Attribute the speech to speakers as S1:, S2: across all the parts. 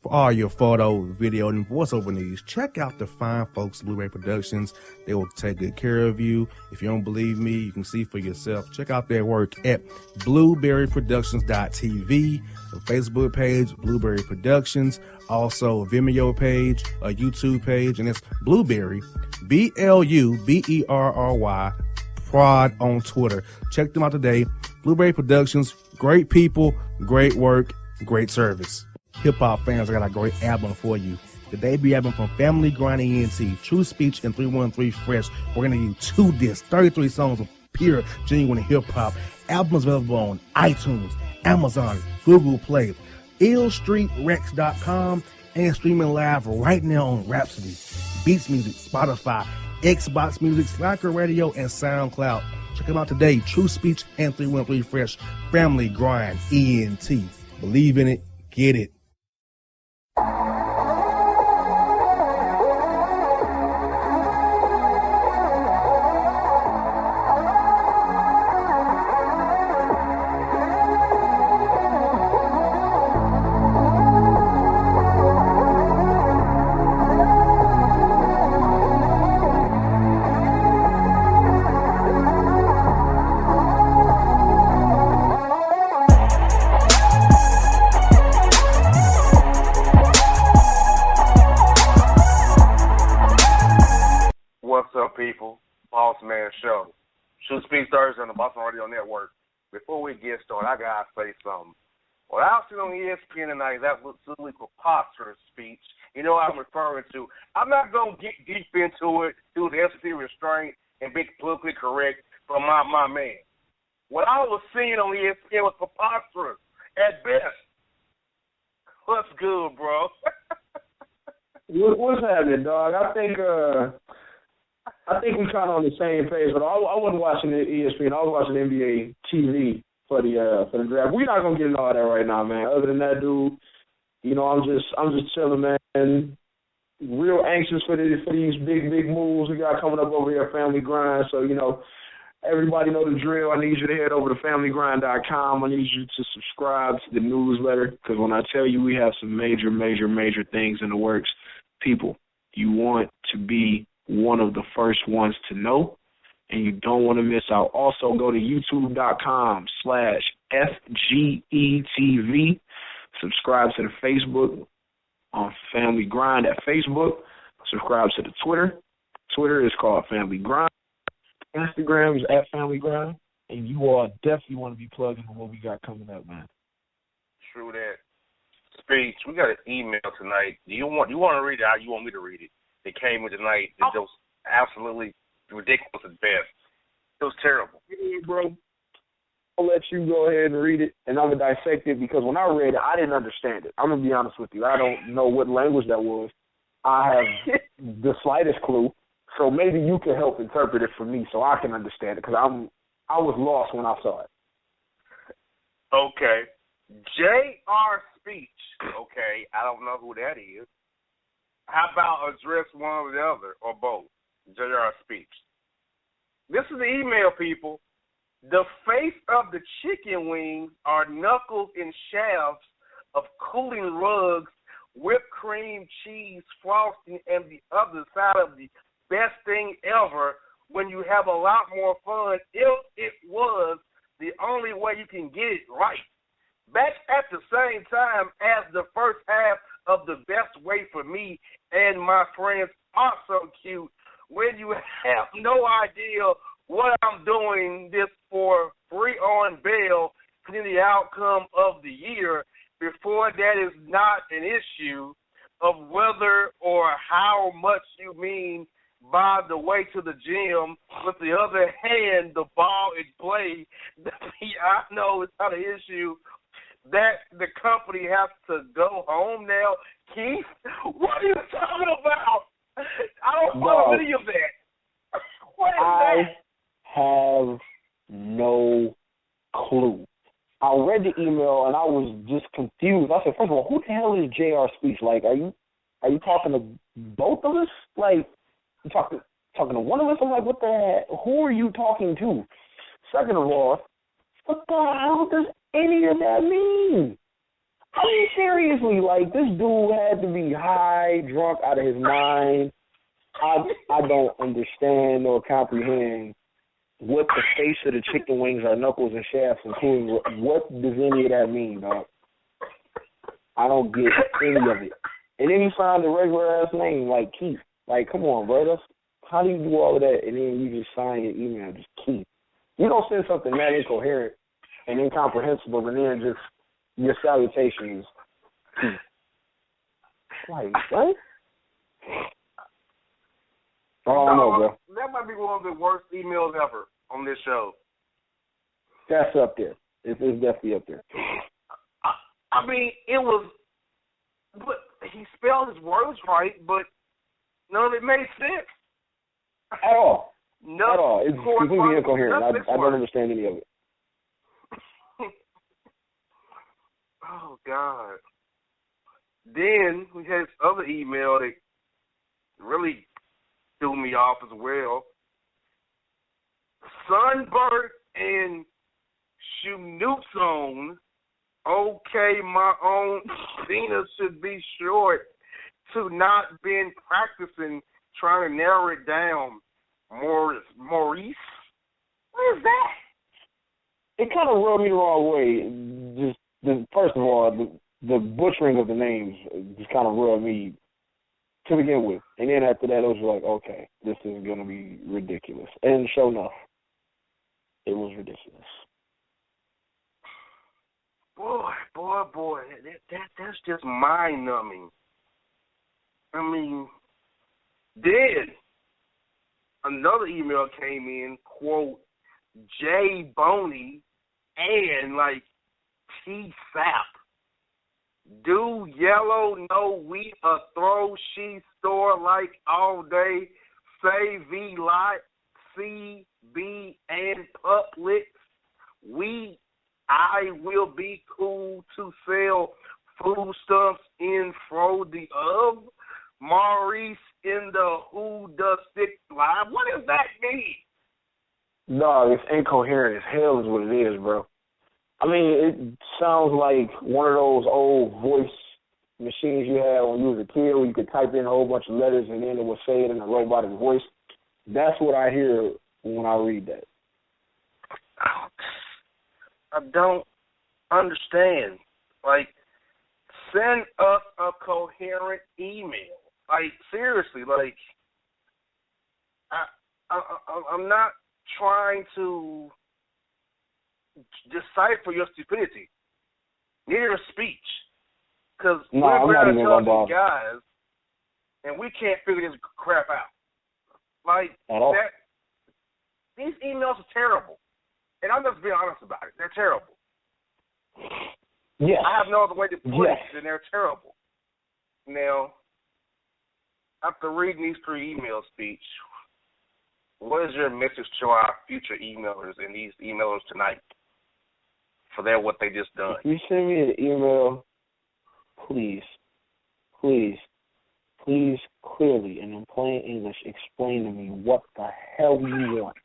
S1: For all your photo, video, and voiceover needs, check out the fine folks at Blueberry Productions. They will take good care of you. If you don't believe me, you can see for yourself. Check out their work at blueberryproductions.tv, the Facebook page, Blueberry Productions, also a Vimeo page, a YouTube page, and it's Blueberry, BLUBERRY, Prod on Twitter. Check them out today. Blueberry Productions, great people, great work, great service. Hip-hop fans, I got a great album for you. The debut album from Family Grind ENT, TrueSpeech and 313 Fresh. We're going to give you 2 discs, 33 songs of pure, genuine hip-hop. Albums available on iTunes, Amazon, Google Play, illstreetrex.com, and streaming live right now on Rhapsody, Beats Music, Spotify, Xbox Music, Slacker Radio, and SoundCloud. Check them out today. TrueSpeech and 313 Fresh. Family Grind ENT. Believe in it. Get it.
S2: What's up, people? Bossman Show. TrueSpeech Thursday on the Bossman Radio Network. Before we get started, I got to say something. What I was seeing on ESPN tonight, that was absolutely preposterous speech. You know what I'm referring to. I'm not going to get deep into it due to the FCC restraint and be politically correct from my man. What I was seeing on ESPN was preposterous at best. What's good, bro?
S3: What's happening, dog? I think we're kind of on the same page, but I wasn't watching the ESPN. I was watching NBA TV for the draft. We're not gonna get into all that right now, man. Other than that, dude, you know, I'm just chilling, man. Real anxious for these big moves we got coming up over here at Family Grind. So, you know, everybody know the drill. I need you to head over to familygrind.com. I need you to subscribe to the newsletter, because when I tell you we have some major things in the works, people, you want to be one of the first ones to know, and you don't want to miss out. Also, go to youtube.com/FGETV. Subscribe to the Facebook on Family Grind at Facebook. Subscribe to the Twitter. Twitter is called Family Grind. Instagram is at Family Grind. And you all definitely want to be plugged into what we got coming up, man.
S2: True that. Speech, we got an email tonight. Do you want to read it or you want me to read it? It came in tonight. It was absolutely ridiculous at best. It was terrible.
S3: Yeah, bro. I'll let you go ahead and read it, and I'm going to dissect it, because when I read it, I didn't understand it. I'm going to be honest with you. I don't know what language that was. I have the slightest clue, so maybe you can help interpret it for me so I can understand it, because I was lost when I saw it.
S2: Okay. J.R. Speech. Okay. I don't know who that is. How about address one or the other, or both? J.R. Speech. This is the email, people. The face of the chicken wings are knuckles and shafts of cooling rugs, whipped cream, cheese, frosting, and the other side of the best thing ever when you have a lot more fun if it was the only way you can get it right. Back at the same time as the first half of the best way for me and my friends are so cute when you have no idea what I'm doing this for free on bail in the outcome of the year. Before that is not an issue of whether or how much you mean by the way to the gym. With the other hand, the ball is played. I know it's not an issue that the company has to go home now. Keith, what are you talking about? I don't follow any of that. What is that?
S3: I have no clue. I read the email and I was just confused. I said, first of all, who the hell is J.R. Speech? Like, are you talking to both of us? Like, you talking to one of us? I'm like, what the heck? Who are you talking to? Second of all, what the hell does any of that mean? I mean, seriously, like, this dude had to be high, drunk, out of his mind. I don't understand or comprehend what the face of the chicken wings are, knuckles and shafts, including what does any of that mean, dog? I don't get any of it. And then he found a regular ass name like Keith. Like, come on, bro. How do you do all of that and then you just sign your email just Keith? You don't send something that incoherent and incomprehensible and then just your salutations Keith. Like, what? I don't know, bro.
S2: That might be one of the worst emails ever on this show.
S3: That's up there. It's definitely up there.
S2: I mean, it was, but he spelled his words right, but none of it made sense.
S3: At all.
S2: No,
S3: at all. It's completely incoherent. I don't understand any of it.
S2: Oh, God. Then we had this other email that really threw me off as well. Sunburnt and Schnoopzone. Okay, my own Cena should be short to not been practicing, trying to narrow it down. Maurice? What is that?
S3: It kind of rubbed me the wrong way. First of all, the butchering of the names just kind of rubbed me to begin with. And then after that, it was like, okay, this is going to be ridiculous. And sure enough, it was ridiculous.
S2: Boy, that's just mind-numbing. I mean, then another email came in, quote, J Boney and, like, T-Sap. Do yellow know we a throw she store like all day, say V lot, C, B, and Publix. I will be cool to sell foodstuffs in Frody of Maurice in the Who Does Stick Live. What does that mean?
S3: No, it's incoherent as hell is what it is, bro. I mean, it sounds like one of those old voice machines you had when you was a kid where you could type in a whole bunch of letters and then it would say it in a robotic voice. That's what I hear when I read that.
S2: I don't understand. Like, send us a coherent email. Like, seriously, like, I'm not trying to decipher your stupidity, neither your speech, because we're very intelligent guys, and we can't figure this crap out. Like, that, these emails are terrible, and I'm just being honest about it. They're terrible.
S3: Yes.
S2: I have no other way to put it than they're terrible. Now, after reading these three emails, Speech, what is your message to our future emailers and these emailers tonight for what they just done?
S3: If you send me an email, please, clearly and in plain English, explain to me what the hell you want.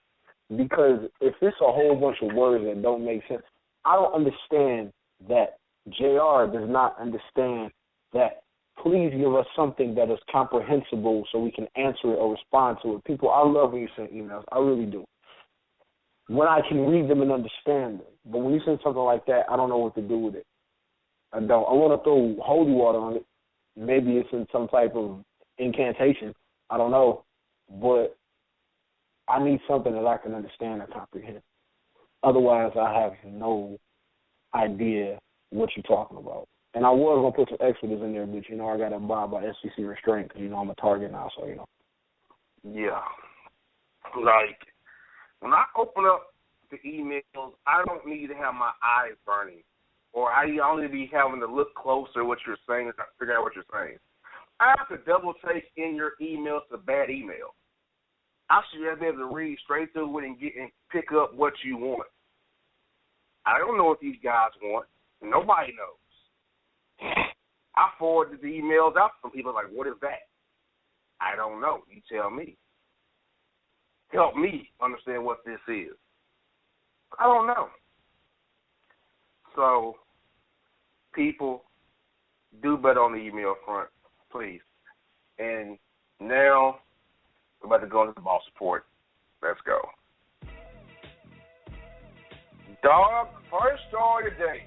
S3: Because if it's a whole bunch of words that don't make sense, I don't understand that. JR does not understand that. Please give us something that is comprehensible so we can answer it or respond to it. People, I love when you send emails. I really do. When I can read them and understand them. But when you send something like that, I don't know what to do with it. I don't. I want to throw holy water on it. Maybe it's in some type of incantation. I don't know. But I need something that I can understand and comprehend. Otherwise, I have no idea what you're talking about. And I was going to put some extras in there, but, I got to abide by SEC restraint because, I'm a target now, so,
S2: Yeah. Like, when I open up the emails, I don't need to have my eyes burning. Or I only be having to look closer at what you're saying and figure out what you're saying. I have to double take in your emails a bad email. I should be able to read straight through it and pick up what you want. I don't know what these guys want. Nobody knows. I forwarded the emails out from people like, what is that? I don't know. You tell me. Help me understand what this is. I don't know. So, people, Do better on the email front, please. And now we're about to go into the boss report. Let's go. Dog, first story today.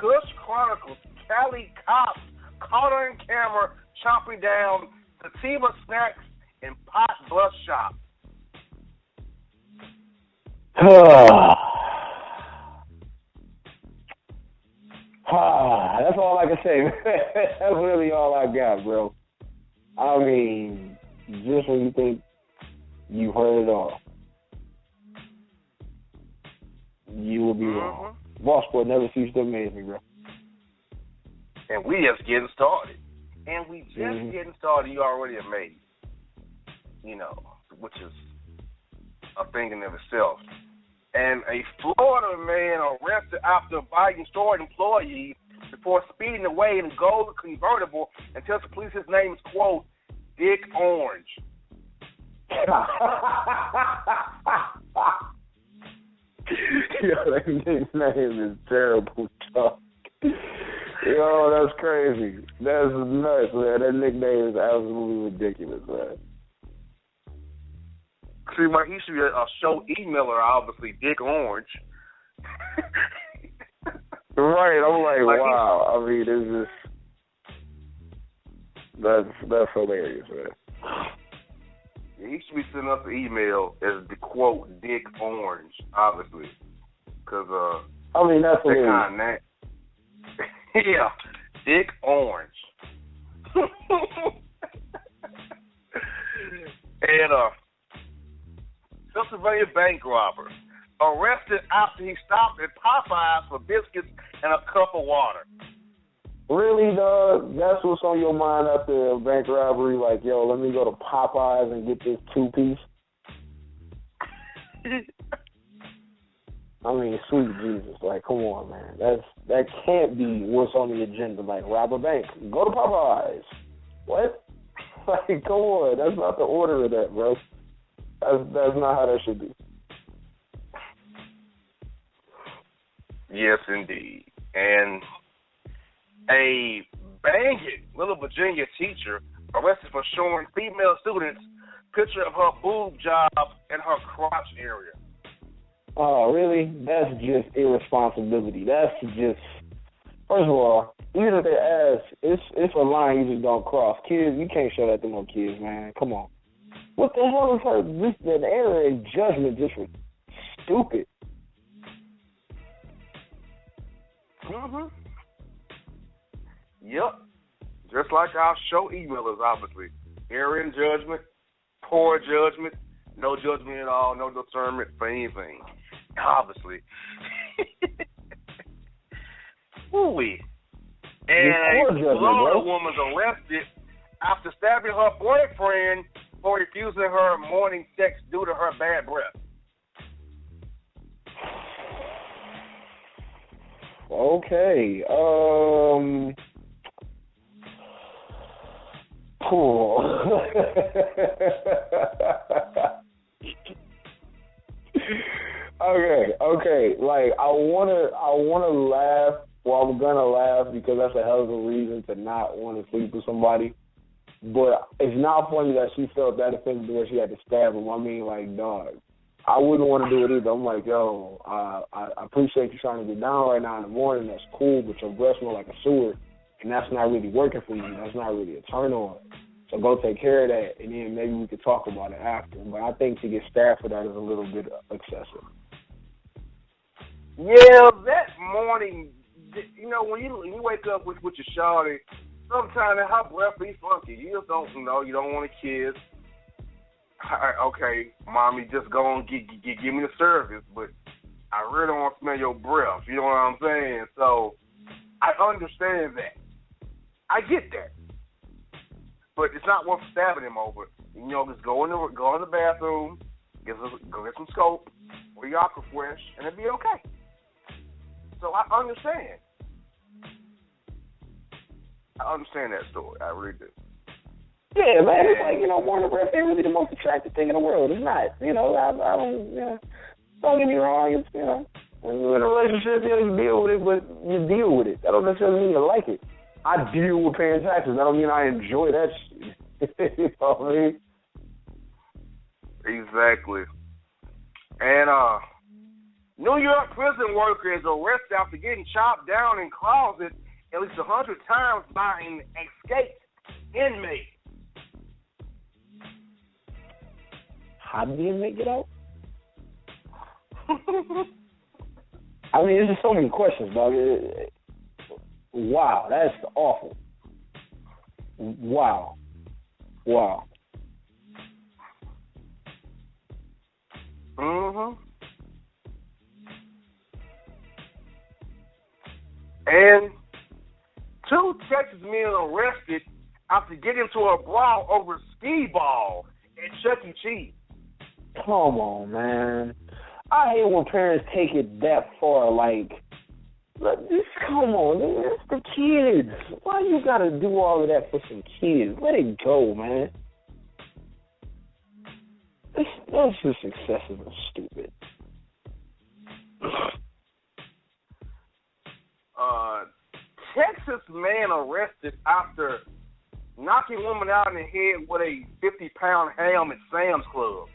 S2: Kush Chronicles, Cali cops caught on camera chomping down sativa snacks in pot bus shop.
S3: That's all I can say. That's really all I got, bro. I mean, just when you think you've heard it all, you will be wrong. Boss Sport never ceases to amaze me, bro.
S2: And we just getting started. Getting started, you already amazed. You know, which is a thing in of itself. And a Florida man arrested after biting store employee before speeding away in a gold convertible and tells the police his name is, quote, Dick Orange.
S3: Yo, that name is terrible, dog. Yo, that's crazy. That's nuts, man. That nickname is absolutely ridiculous, man.
S2: See, he should be a show emailer, obviously, Dick Orange.
S3: Right, I'm like wow. I mean, it's just that's hilarious, man.
S2: Yeah, he should be sending us an email as the quote Dick Orange, obviously, because
S3: I mean that's
S2: that
S3: hilarious.
S2: kind of name. Yeah, Dick Orange. And Pennsylvania bank robber arrested after he stopped at Popeyes for biscuits and a cup of water.
S3: Really, dog? That's what's on your mind after a bank robbery? Like, yo, let me go to Popeyes and get this 2-piece? I mean, sweet Jesus. Like, come on, man. That can't be what's on the agenda. Like, rob a bank. Go to Popeyes. What? Like, come on. That's not the order of that, bro. That's not how that should be.
S2: Yes, indeed. And a banging Little Virginia teacher arrested for showing female students picture of her boob job and her crotch area.
S3: Oh, really? That's just irresponsibility. That's just, first of all, even if they ask, it's a line you just don't cross. Kids, you can't show that to no kids, man. Come on. What the hell is her, the error in judgment just was stupid.
S2: Mm-hmm. Yep. Just like our show emailers, obviously. Error in judgment, poor judgment, no judgment at all, no discernment for anything. Obviously. Ooh-wee. And a Florida woman's arrested after stabbing her boyfriend for refusing her morning sex due to her bad breath.
S3: Okay. Cool. Okay. Like I wanna laugh. Well, I'm gonna laugh because that's a hell of a reason to not want to sleep with somebody. But it's not funny that she felt that offended where she had to stab him. I mean, like, dog, I wouldn't want to do it either. I'm like, yo, I appreciate you trying to get down right now in the morning. That's cool, but your breath smell like a sewer, and that's not really working for you. That's not really a turn on. So go take care of that, and then maybe we could talk about it after. But I think to get stabbed for that is a little bit excessive.
S2: Yeah, that morning, you know, when you wake up with your shawty, sometimes her breath be funky. You just don't know. You don't want a kiss. Okay, mommy, just go and give me the service, but I really don't want to smell your breath. You know what I'm saying? So I understand that. I get that. But it's not worth stabbing him over. You know, just go in the bathroom, go get some soap or your Aquafresh, and it'll be okay. So I understand. I understand that story. I really do.
S3: Yeah, man. It's like, you know, morning breath ain't really the most attractive thing in the world. It's not. You know, I don't. You know, don't get me wrong. It's, you know, when you're in a relationship, you know, you deal with it, but you deal with it. That don't necessarily mean you like it. I deal with paying taxes. That don't mean I enjoy that shit. You know what I mean?
S2: Exactly. And New York prison worker is arrested after getting chopped down in closet at least 100 times by an escaped inmate.
S3: How did the inmate get out? I mean, there's just so many questions, dog. Wow, that's awful. Wow.
S2: Mm-hmm. And 2 Texas men arrested after getting into a brawl over skee ball at Chuck E. Cheese.
S3: Come on, man. I hate when parents take it that far. Like, just come on, man. It's the kids. Why you gotta do all of that for some kids? Let it go, man. That's just excessive and stupid.
S2: Texas man arrested after knocking woman out in the head with a 50-pound ham at Sam's Club.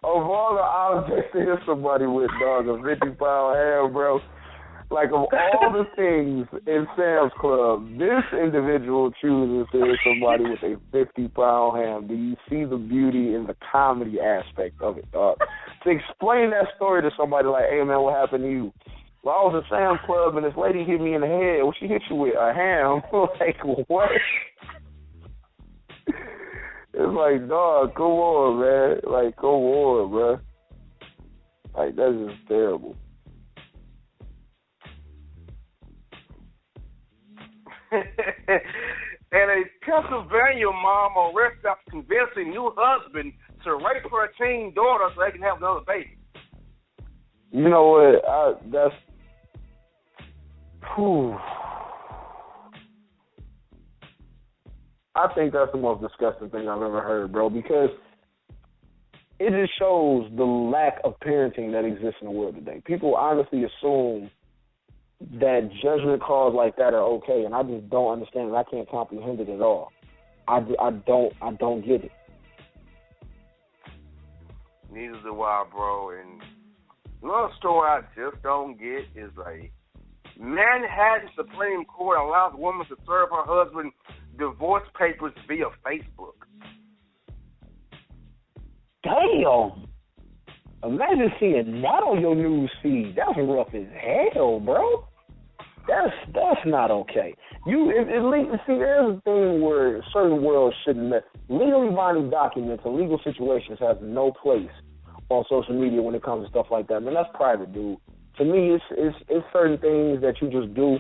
S3: Of all the objects to hit somebody with, dog, a 50-pound ham, bro. Like, of all the things in Sam's Club, this individual chooses to hit somebody with a 50-pound ham. Do you see the beauty and the comedy aspect of it, dog? To explain that story to somebody like, hey, man, what happened to you? Well, I was at Sam's Club, and this lady hit me in the head. Well, she hit you with a ham. Like, what? It's like, dog, come on, man. Like, come on, bro. Like, that's just terrible.
S2: And a Pennsylvania mom arrested after convincing new husband to rape her teen daughter so they can have another baby.
S3: You know what? That's... Whew. I think that's the most disgusting thing I've ever heard, bro, because it just shows the lack of parenting that exists in the world today. People honestly assume that judgment calls like that are okay, and I just don't understand it. I can't comprehend it at all. I don't get it.
S2: Neither do I, bro. And another story I just don't get is like Manhattan Supreme Court allows women to serve her husband divorce papers via Facebook.
S3: Damn. Imagine seeing that on your news feed. That's rough as hell, bro. That's not okay. See, there's a thing where certain worlds shouldn't let legally binding documents and legal situations have no place on social media when it comes to stuff like that. Man, that's private, dude. To me, it's certain things that you just do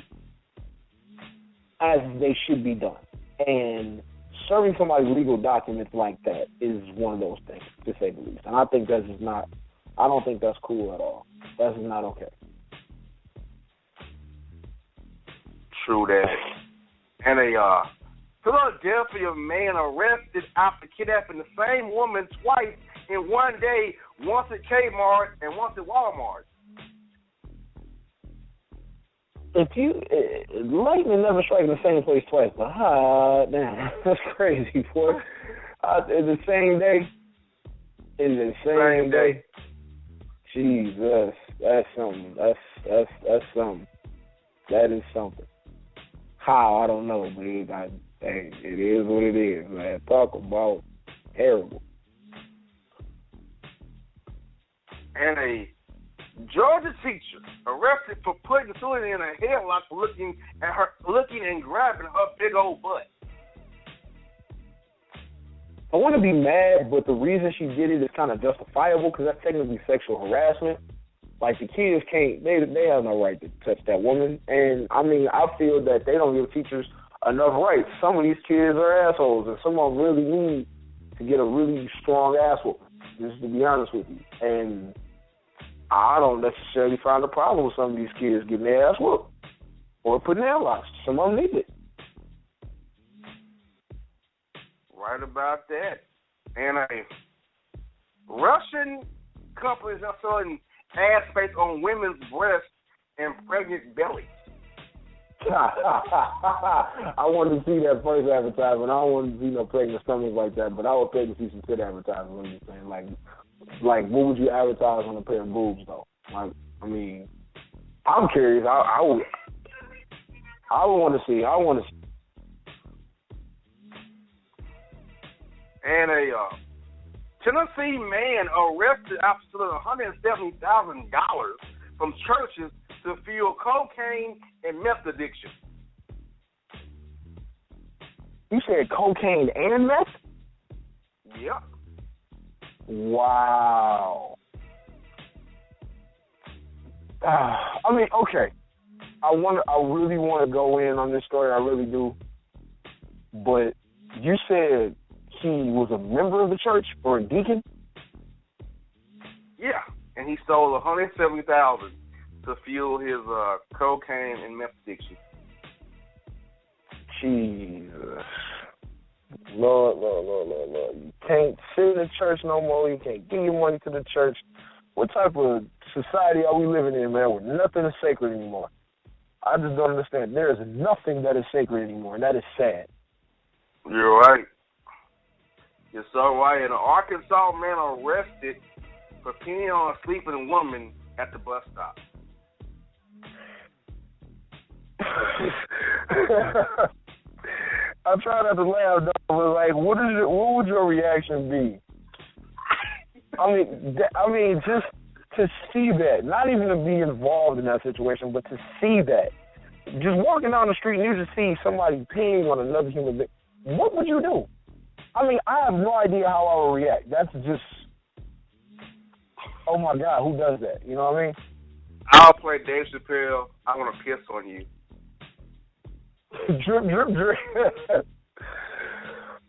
S3: as they should be done. And serving somebody legal documents like that is one of those things, to say the least. And I think that's just not. I don't think that's cool at all. That's just not okay.
S2: True that. And a Philadelphia man arrested after kidnapping the same woman twice in one day, once at Kmart and once at Walmart.
S3: Lightning never strikes in the same place twice, but damn, that's crazy, boy. In the same day. In the same day. Jesus, that's something. That's something. That is something. How, I don't know, but it is what it is, man. Talk about terrible.
S2: And a Georgia teacher arrested for putting student in a headlock for looking and grabbing her big old butt.
S3: I want to be mad, but the reason she did it is kind of justifiable because that's technically sexual harassment. Like, the kids can't, they have no right to touch that woman. And, I mean, I feel that they don't give teachers enough rights. Some of these kids are assholes, and some of them really need to get a really strong ass whooping, just to be honest with you. And I don't necessarily find a problem with some of these kids getting their ass whooped or putting airlocks. Some of them need it.
S2: Right heard about that. And a Russian company are selling ad space on women's breasts and pregnant bellies.
S3: I wanted to see that first advertisement. I don't want to see no pregnant stomach like that, but I would pay to see some good advertising. What you saying? Like, what would you advertise on a pair of boobs though? Like, I mean, I'm curious. I would want to see.
S2: And a Tennessee man arrested after stealing $170,000 from churches to fuel cocaine and meth addiction.
S3: You said cocaine and meth?
S2: Yep.
S3: Wow. I mean, okay. I really want to go in on this story. I really do. But you said he was a member of the church or a deacon?
S2: Yeah, and he stole $170,000 to fuel his cocaine and meth addiction.
S3: Jesus. Lord. You can't sit in the church no more. You can't give your money to the church. What type of society are we living in, man, where nothing is sacred anymore? I just don't understand. There is nothing that is sacred anymore, and that is sad.
S2: You're right. You're so right. An Arkansas man arrested for peeing on a sleeping woman at the bus stop.
S3: I'm trying not to laugh, though, but like, what would your reaction be? I mean, just to see that, not even to be involved in that situation, but to see that, just walking down the street and you just see somebody peeing on another human being, what would you do? I mean, I have no idea how I would react. That's just, oh my God, who does that? You know what I mean?
S2: I'll play Dave Chappelle. I want to piss on you.
S3: Drip.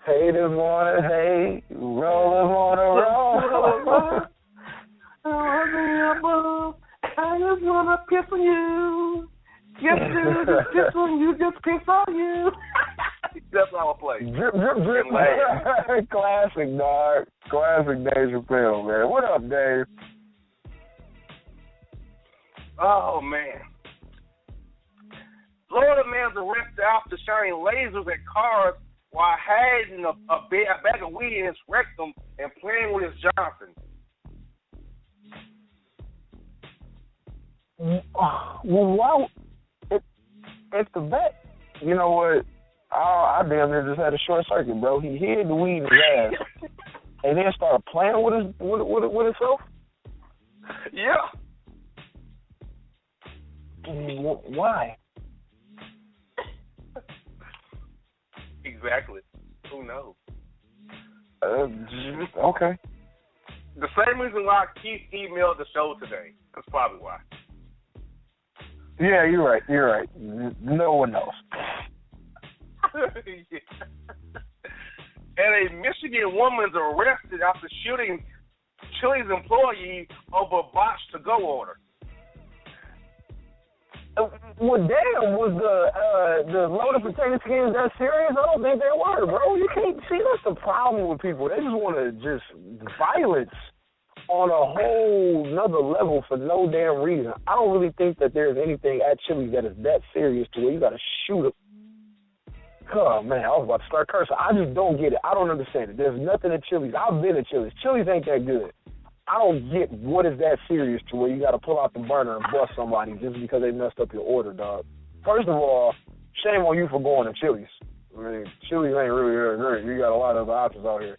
S3: Haters wanna hate, rollers wanna roll.
S2: I just wanna piss on you. Just piss on you. Just piss on you. That's how I play.
S3: Drip. Classic, dog. Classic Dave Chappelle, man. What up, Dave?
S2: Oh, man. Florida man's arrested after shining lasers at cars while hiding a bag of weed in his rectum and playing with his Johnson.
S3: Well, why? If the vet, you know what? I damn near just had a short circuit, bro. He hid the weed in his ass and then started playing with himself.
S2: Yeah.
S3: Why?
S2: Exactly. Who knows?
S3: Okay.
S2: The same reason why Keith emailed the show today. That's probably why.
S3: Yeah, you're right. No one knows.
S2: Yeah. And a Michigan woman's arrested after shooting Chili's employee over a botched to-go order.
S3: Well, damn, was the loaded potato skins that serious? I don't think they were, bro. You can't see, that's the problem with people. They just want to just violence on a whole nother level for no damn reason. I don't really think that there's anything at Chili's that is that serious to where you got to shoot them. Oh, man, I was about to start cursing. I just don't get it. I don't understand it. There's nothing at Chili's. I've been at Chili's. Chili's ain't that good. I don't get what is that serious to where you got to pull out the burner and bust somebody just because they messed up your order, dog. First of all, shame on you for going to Chili's. I mean, Chili's ain't really very great. You got a lot of other options out here.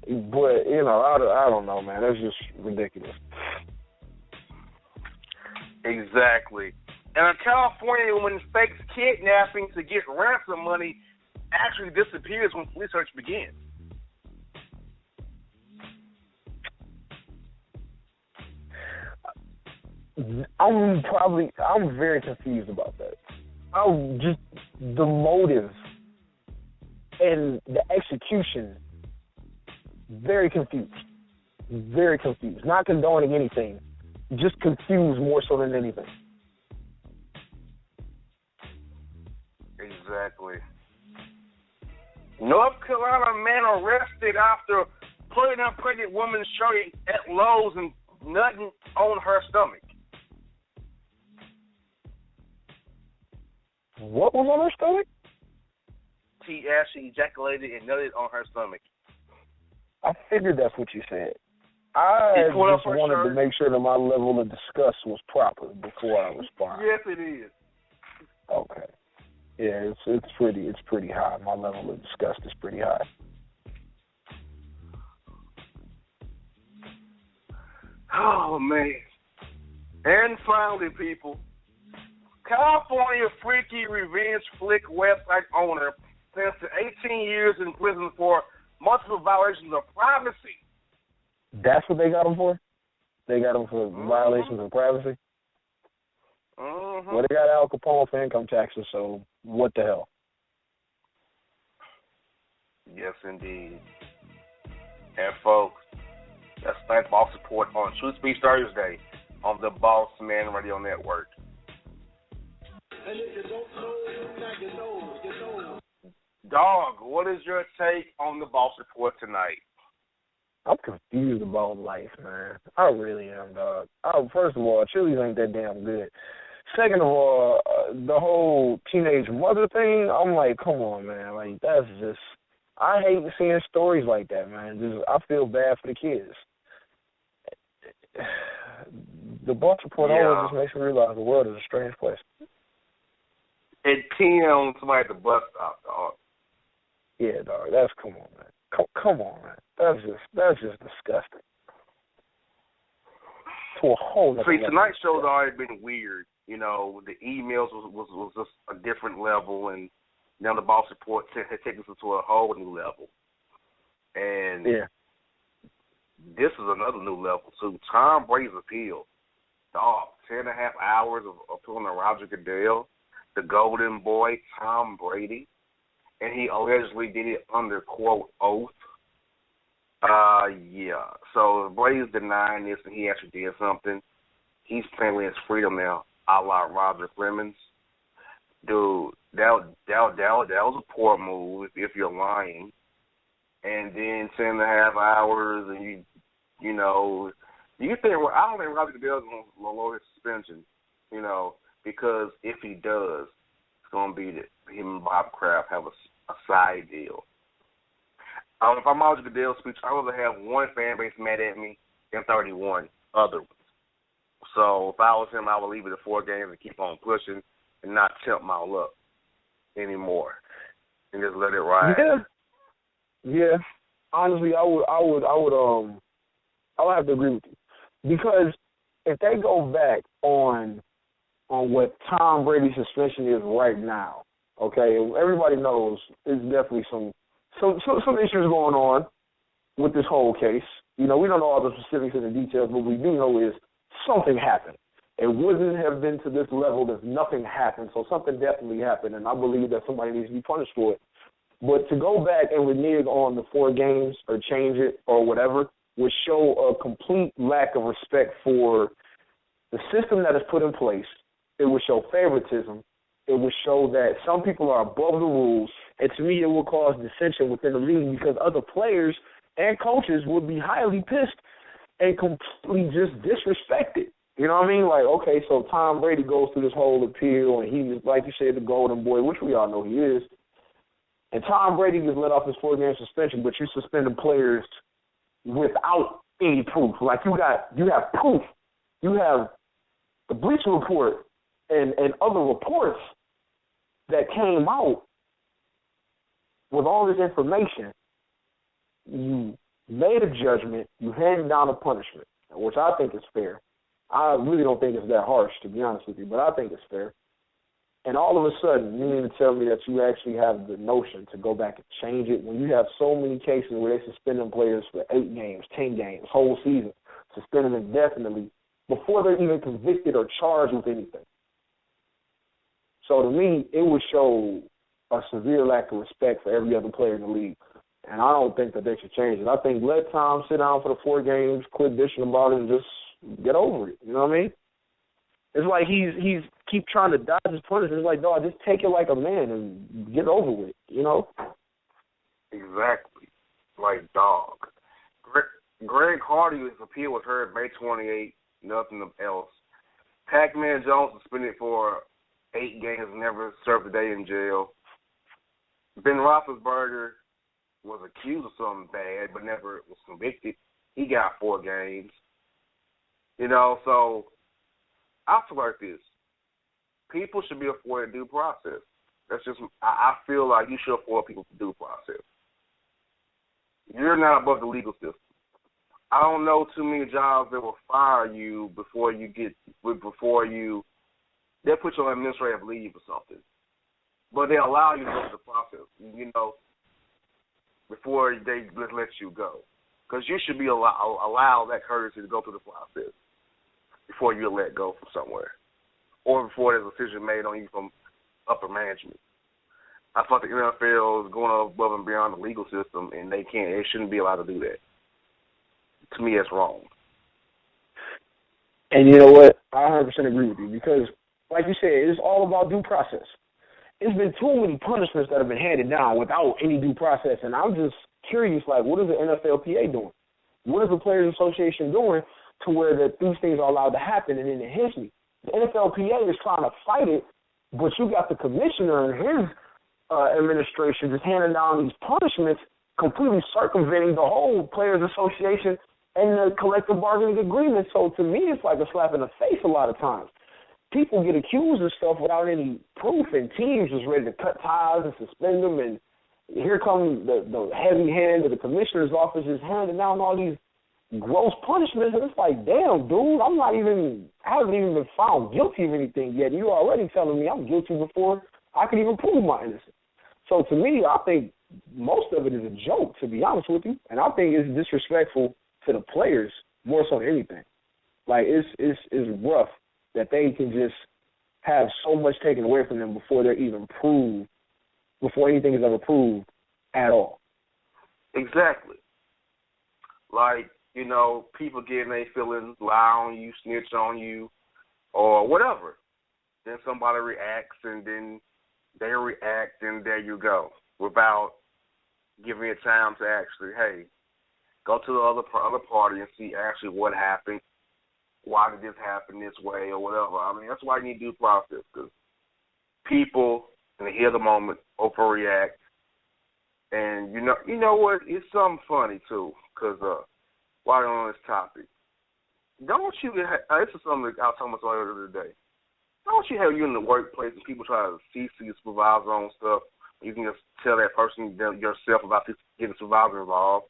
S3: But, you know, I don't know, man. That's just ridiculous.
S2: Exactly. And a California woman fakes kidnapping to get ransom money actually disappears when police search begins.
S3: I'm very confused about that. Just the motive and the execution, very confused. Very confused. Not condoning anything, just confused more so than anything.
S2: Exactly. North Carolina man arrested after putting a pregnant woman's shirt at Lowe's and nutting on her stomach.
S3: What was on her stomach?
S2: She actually ejaculated and nutted on her stomach.
S3: I figured that's what you said. I just wanted to make sure that my level of disgust was proper before I respond.
S2: Yes, it is.
S3: Okay. Yeah, it's pretty high. My level of disgust is pretty high.
S2: Oh, man. And finally, people, California freaky revenge flick website owner sentenced to 18 years in prison for multiple violations of privacy.
S3: That's what they got him for? They got him for violations of privacy?
S2: Mm-hmm.
S3: Well, they got Al Capone for income taxes, so what the hell?
S2: Yes, indeed. And, folks, that's Thank Boss Support on TrueSpeech Thursday on the Bossman Radio Network.
S4: And if you don't know, now you know, you know.
S2: Dog, what is your take on the Boss Report tonight?
S3: I'm confused about life, man. I really am, dog. First of all, Chili's ain't that damn good. Second of all, the whole teenage mother thing, I'm like, come on, man. Like, that's just, I hate seeing stories like that, man. I feel bad for the kids. The Boss Report always just makes me realize the world is a strange place.
S2: It peeing on somebody at the bus stop, dog.
S3: Yeah, dog. That's come on, man. Come on, man. That's just disgusting. To a whole nother level.
S2: Tonight's show's already been weird. You know, the emails was just a different level, and now the Boss Report has taken us to a whole new level. And this is another new level, too. Tom Brady's appeal. Dog, 10.5 hours of appealing to Roger Goodell, the golden boy, Tom Brady. And he allegedly did it under, quote, oath. So Brady's denying this, and he actually did something. He's claiming his freedom now, a la Roger Clemens. Dude, that was a poor move if you're lying. And then 10.5 hours, and you know, you think, well, I don't think Roger Goodell's going to lower his suspension, you know, because if he does, it's going to be that him and Bob Kraft have a side deal. If I'm Roger Goodell's speech, I would have one fan base mad at me and 31 other ones. So if I was him, I would leave it at 4 games and keep on pushing and not tempt my luck anymore and just let it ride.
S3: Yeah. Honestly, I would have to agree with you, because if they go back on what Tom Brady's suspension is right now, okay, everybody knows there's definitely some issues going on with this whole case. You know, we don't know all the specifics and the details, but we do know is something happened. It wouldn't have been to this level if nothing happened, so something definitely happened, and I believe that somebody needs to be punished for it. But to go back and renege on the 4 games or change it or whatever would show a complete lack of respect for the system that is put in place. It would show favoritism. It would show that some people are above the rules, and to me it will cause dissension within the league because other players and coaches would be highly pissed and completely just disrespected. You know what I mean? Like, okay, so Tom Brady goes through this whole appeal, and he's, like you said, the golden boy, which we all know he is. And Tom Brady gets let off his 4-game suspension, but you're suspending players without any proof. Like, you have proof. You have the Bleacher Report and other reports that came out with all this information. You made a judgment. You handed down a punishment, which I think is fair. I really don't think it's that harsh, to be honest with you, but I think it's fair. And all of a sudden, you mean to tell me that you actually have the notion to go back and change it when you have so many cases where they suspending players for 8 games, 10 games, whole season, suspending them indefinitely before they're even convicted or charged with anything. So to me, it would show a severe lack of respect for every other player in the league. And I don't think that they should change it. I think let Tom sit down for the 4 games, quit dishing about it, and just get over it. You know what I mean? It's like he's keep trying to dodge his punishment. It's like, no, just take it like a man and get over with, you know?
S2: Exactly. Like, dog. Greg Hardy's appeal was heard May 28th, nothing else. Pac-Man Jones suspended for 8 games, never served a day in jail. Ben Roethlisberger was accused of something bad, but never was convicted. He got 4 games. You know, so I feel like this. People should be afforded due process. That's just, I feel like you should afford people due process. You're not above the legal system. I don't know too many jobs that will fire you before you they'll put you on administrative leave or something. But they allow you to go through the process, you know, before they let you go. Because you should be allowed that courtesy to go through the process before you're let go from somewhere. Or before there's a decision made on you from upper management. I thought the NFL is going above and beyond the legal system, and they shouldn't be allowed to do that. To me, that's wrong.
S3: And you know what? I 100% agree with you because, like you said, it's all about due process. There's been too many punishments that have been handed down without any due process, and I'm just curious, like, what is the NFLPA doing? What is the Players Association doing to where that these things are allowed to happen and then it hits me? The NFLPA is trying to fight it, but you got the commissioner and his administration just handing down these punishments, completely circumventing the whole Players Association and the collective bargaining agreement. So to me, it's like a slap in the face a lot of times. People get accused of stuff without any proof, and teams just ready to cut ties and suspend them. And here comes the heavy hand of the commissioner's office is handing down all these gross punishments. And it's like, damn, dude, I haven't even been found guilty of anything yet. You already telling me I'm guilty before I could even prove my innocence. So to me, I think most of it is a joke, to be honest with you. And I think it's disrespectful to the players more so than anything. Like, it's rough that they can just have so much taken away from them before they're even proved, before anything is ever proved at all.
S2: Exactly. Like, you know, people getting their feelings, lie on you, snitch on you, or whatever. Then somebody reacts, and then they react, and there you go, without giving it time to actually, hey, go to the other party and see actually what happened, why did this happen this way, or whatever. I mean, that's why you need due process, because people, in the heat of the moment, overreact. And you know what? It's something funny, too, because while on this topic, don't you, this is something I was talking about earlier today. Don't you have you in the workplace and people try to CC your supervisor on stuff? You can just tell that person yourself about getting supervisor involved.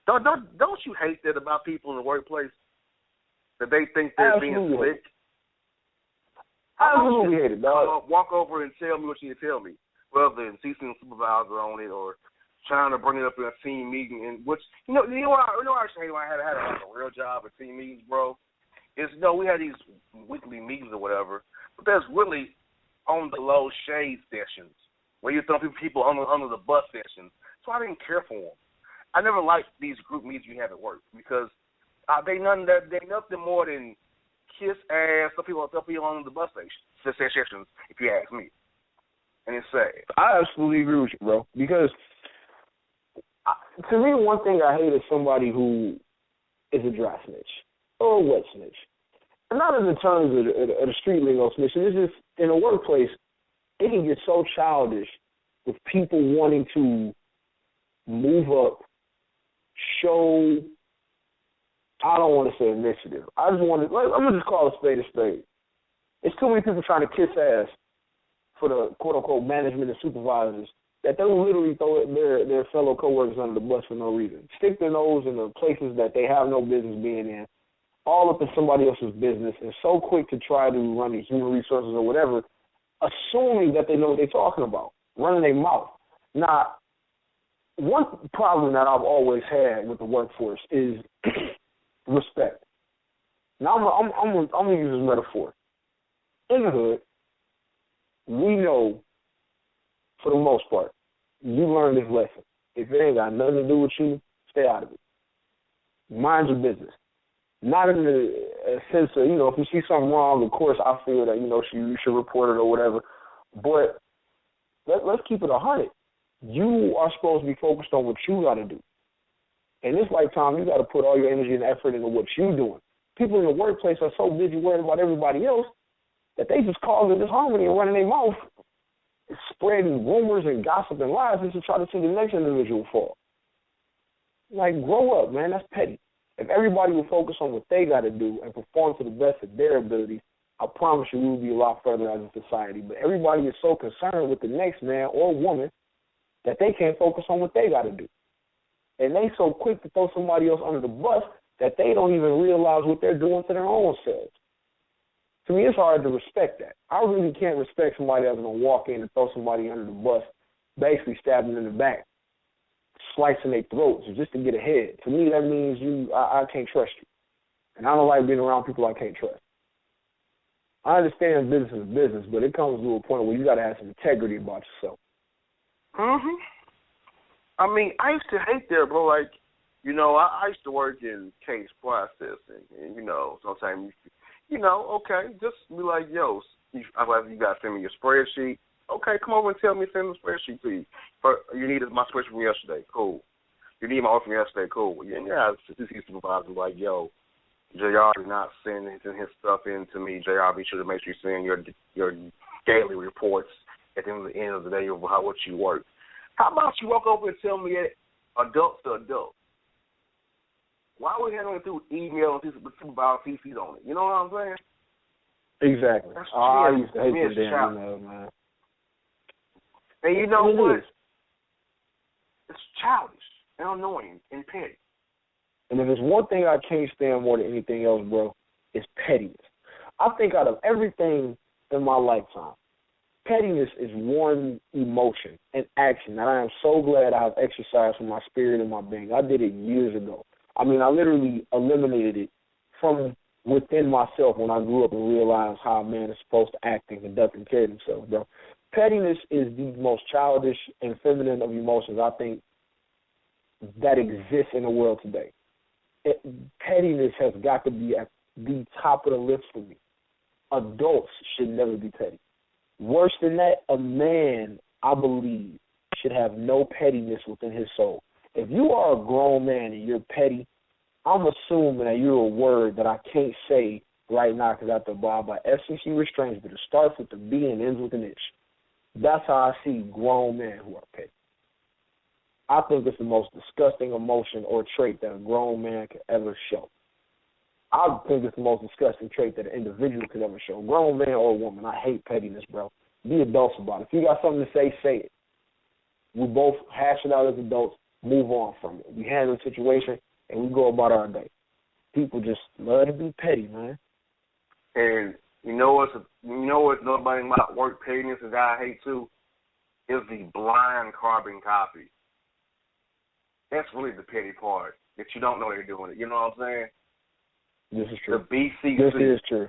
S2: Don't you hate that about people in the workplace? That they think they're being slick?
S3: I absolutely hate it, dog.
S2: Walk over and tell me what you need to tell me, rather than CCing the supervisor on it or trying to bring it up in a team meeting. And which you know what I actually hate when I had like a real job at team meetings, bro. Is we had these weekly meetings or whatever, but there's really on the low shade sessions where you throw people under the bus sessions. So I didn't care for them. I never liked these group meetings we have at work because they nothing more than kiss ass, throw people on the bus sessions, if you ask me. And it's sad.
S3: I absolutely agree with you, bro. Because to me, one thing I hate is somebody who is a dry snitch or a wet snitch. And not in the terms of the street lingo snitch. It's just in a workplace, it can get so childish with people wanting to move up, show, I don't want to say initiative. I'm going to just call a spade a spade. It's too many people trying to kiss ass for the quote-unquote management and supervisors that they'll literally throw their fellow coworkers under the bus for no reason. Stick their nose in the places that they have no business being in, all up in somebody else's business, and so quick to try to run the human resources or whatever, assuming that they know what they're talking about, running their mouth. Now, one problem that I've always had with the workforce is respect. Now, I'm going to use this metaphor. In the hood, we know, for the most part, you learn this lesson. If it ain't got nothing to do with you, stay out of it. Mind your business. Not in the sense of, if you see something wrong, of course, I feel that, you should report it or whatever. But let's keep it 100. You are supposed to be focused on what you got to do. In this lifetime, you got to put all your energy and effort into what you're doing. People in the workplace are so busy worried about everybody else that they just cause a disharmony and running their mouth, spreading rumors and gossip and lies just to try to see the next individual fall. Like, grow up, man. That's petty. If everybody would focus on what they got to do and perform to the best of their ability, I promise you we will be a lot further as a society. But everybody is so concerned with the next man or woman that they can't focus on what they got to do. And they so quick to throw somebody else under the bus that they don't even realize what they're doing to their own selves. To me, it's hard to respect that. I really can't respect somebody that's going to walk in and throw somebody under the bus, basically stabbing them in the back, slicing their throats just to get ahead. To me, that means I can't trust you. And I don't like being around people I can't trust. I understand business is business, but it comes to a point where you got to have some integrity about yourself.
S2: Mhm. I mean, I used to hate that, bro. Like, you know, I used to work in case processing, and you know, sometimes okay, just be like, yo, you got to send me your spreadsheet. Okay, come over and tell me, send the spreadsheet to you. You needed my spreadsheet from yesterday. Cool. You need my offer from yesterday. Cool. Yeah, this supervisor like, yo, JR did not send his stuff in to me. JR, be sure to make sure you send your daily reports at the end of the day of what you work. How about you walk over and tell me that adult to adult? Why are we handling it through email and supervisor CC'd on it? You know what I'm saying?
S3: Exactly. I used to hate the damn email, man.
S2: And you know what? It's childish and annoying and petty.
S3: And if there's one thing I can't stand more than anything else, bro, it's pettiness. I think out of everything in my lifetime, pettiness is one emotion and action that I am so glad I have exercised from my spirit and my being. I did it years ago. I mean, I literally eliminated it from within myself when I grew up and realized how a man is supposed to act and conduct and carry himself, bro. Pettiness is the most childish and feminine of emotions, I think, that exists in the world today. Pettiness has got to be at the top of the list for me. Adults should never be petty. Worse than that, a man, I believe, should have no pettiness within his soul. If you are a grown man and you're petty, I'm assuming that you're a word that I can't say right now because I have to abide by FCC restraints, but it starts with the B and ends with an H. That's how I see grown men who are petty. I think it's the most disgusting emotion or trait that a grown man could ever show. I think it's the most disgusting trait that an individual could ever show. Grown man or woman, I hate pettiness, bro. Be adults about it. If you got something to say, say it. We both hash it out as adults, move on from it. We handle the situation, and we go about our day. People just love to be petty, man.
S2: And you know what's nobody about work pettiness that I hate too? Is the blind carbon copy. That's really the petty part, that you don't know they're doing it. You know what I'm saying?
S3: This is true.
S2: The BCC.
S3: This is true.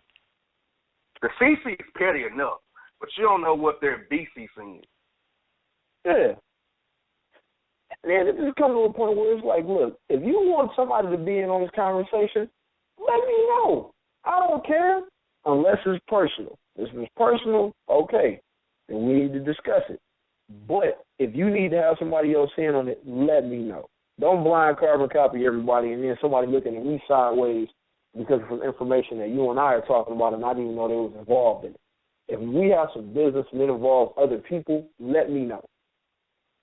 S2: The CC is petty enough, but you don't know what their BCC is.
S3: Yeah. And it just comes to a point where it's like, look, if you want somebody to be in on this conversation, let me know. I don't care unless it's personal. If it's personal, okay, then we need to discuss it. But if you need to have somebody else in on it, let me know. Don't blind carbon copy everybody and then somebody looking at me sideways because of some information that you and I are talking about and not even know they was involved in it. If we have some business and it involves other people, let me know.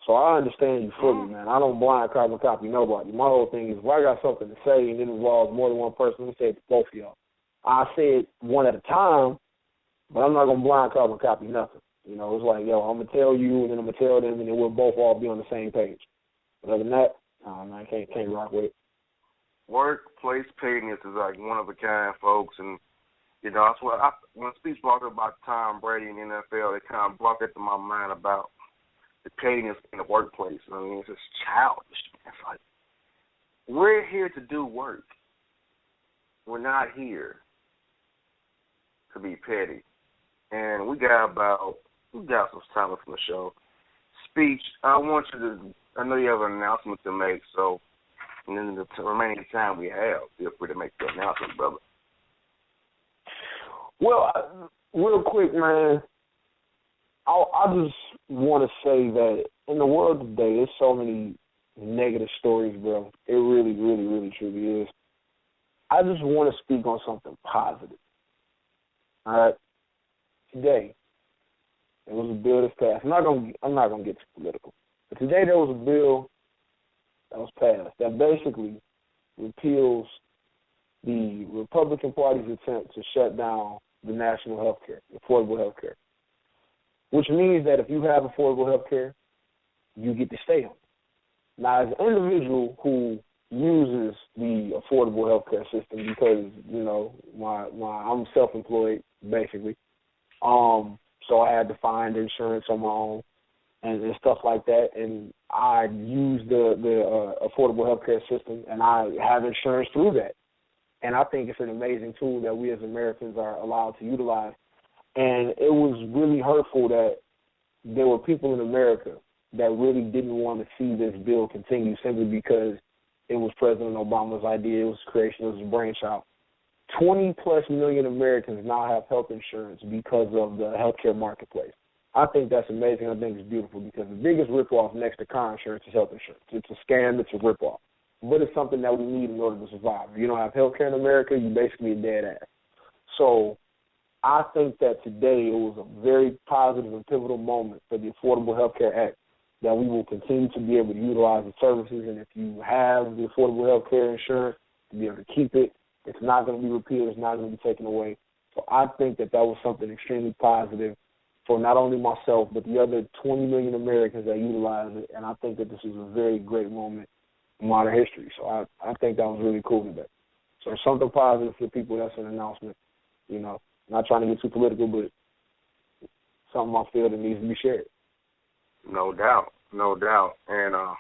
S3: So I understand you fully, man. I don't blind carbon copy nobody. My whole thing is if I got something to say and it involves more than one person, let me say it to both of y'all. I say it one at a time, but I'm not going to blind carbon copy nothing. You know, it's like, yo, I'm going to tell you and then I'm going to tell them and then we'll both all be on the same page. But other than that, I can't rock with it.
S2: Workplace pettiness is like one of a kind, folks, and you know that's what when Speech brought up about Tom Brady in the NFL, it kind of brought that to my mind about the pettiness in the workplace. I mean, it's just childish. It's like we're here to do work. We're not here to be petty. And we got some time from the show. Speech, I know you have an announcement to make, so and then the remaining time we have, feel free to make the announcement, brother.
S3: Well, real quick, man, I just want to say that in the world today, there's so many negative stories, bro. It really, really, really, truly is. I just want to speak on something positive. All right? Today, there was a bill that's passed. I'm not gonna get too political. But today there was a bill that was passed that basically repeals the Republican Party's attempt to shut down the national health care, affordable health care. Which means that if you have affordable health care, you get to stay on it. Now, as an individual who uses the affordable health care system because, you know, I'm self-employed, basically, so I had to find insurance on my own and stuff like that, and I use the affordable health care system, and I have insurance through that. And I think it's an amazing tool that we as Americans are allowed to utilize. And it was really hurtful that there were people in America that really didn't want to see this bill continue simply because it was President Obama's idea, it was creation, it was his brainchild. 20-plus million Americans now have health insurance because of the healthcare marketplace. I think that's amazing. I think it's beautiful because the biggest ripoff next to car insurance is health insurance. It's a scam. It's a ripoff. But it's something that we need in order to survive. If you don't have health care in America, you're basically a dead ass. So I think that today it was a very positive and pivotal moment for the Affordable Health Care Act that we will continue to be able to utilize the services. And if you have the Affordable Health Care insurance, to be able to keep it. It's not going to be repealed. It's not going to be taken away. So I think that was something extremely positive for not only myself, but the other 20 million Americans that utilize it. And I think that this is a very great moment in modern history. So I think that was really cool today. So something positive for people. That's an announcement. You know, not trying to get too political, but something I feel that needs to be shared.
S2: No doubt. No doubt. And I'll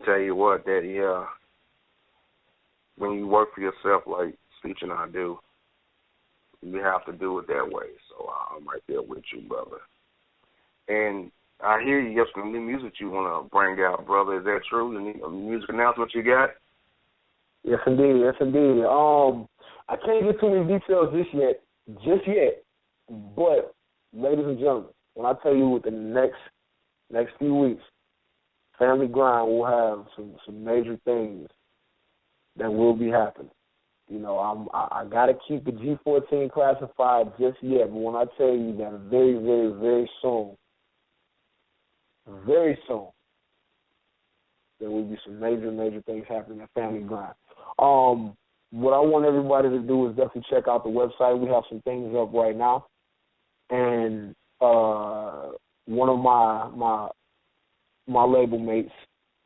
S2: tell you what, that, when you work for yourself like Speech and I do, you have to do it that way. So I'm right there with you, brother. And I hear you have some new music you want to bring out, brother. Is that true? Any music announcement you got?
S3: Yes, indeed. Yes, indeed. I can't get too many details just yet. But, ladies and gentlemen, when I tell you within the next few weeks, Family Grind will have some major things that will be happening. You know, I got to keep the G14 classified just yet, but when I tell you that very, very, very soon, there will be some major, major things happening at Family Grind. What I want everybody to do is definitely check out the website. We have some things up right now. And one of my label mates,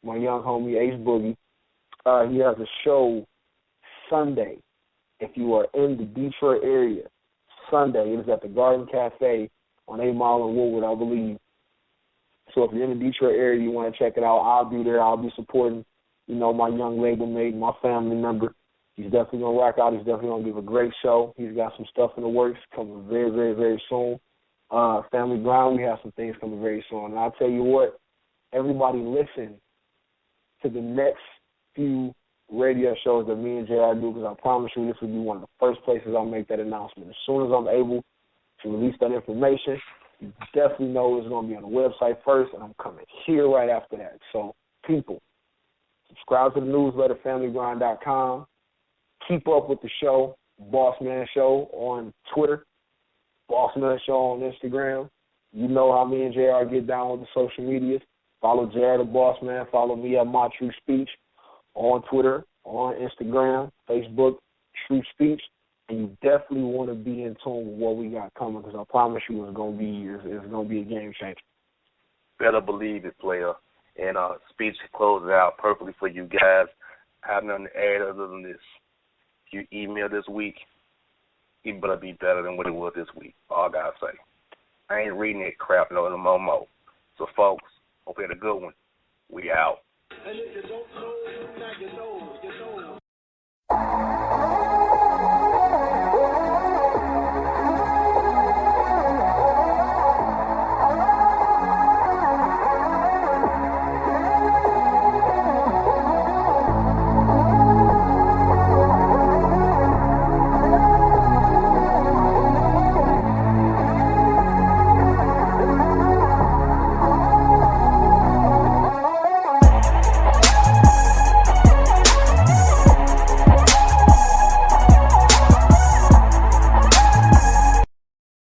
S3: my young homie, Ace Boogie, he has a show Sunday. If you are in the Detroit area, Sunday, it is at the Garden Cafe on 8 Mile and Woodward, I believe. So if you're in the Detroit area, you want to check it out, I'll be there. I'll be supporting, you know, my young label mate, my family member. He's definitely going to rock out. He's definitely going to give a great show. He's got some stuff in the works coming very, very, very soon. Family Grind, we have some things coming very soon. And I'll tell you what, everybody listen to the next few radio shows that me and JR do, because I promise you this will be one of the first places I'll make that announcement. As soon as I'm able to release that information, you definitely know it's going to be on the website first, and I'm coming here right after that. So, people, subscribe to the newsletter, familygrind.com. Keep up with the show, Bossman Show on Twitter, Bossman Show on Instagram. You know how me and JR get down with the social medias. Follow JR the Bossman. Follow me at my TrueSpeech on Twitter, on Instagram, Facebook, TrueSpeech. And you definitely want to be in tune with what we got coming, because I promise you it's going to be a game changer.
S2: Better believe it, player. And Speech closes out perfectly for you guys. I have nothing to add other than this. If you email this week, it better be better than what it was this week. All I got to say. I ain't reading that crap no more. So, folks, hope you had a good one. We out.
S4: And if you don't know, now you know.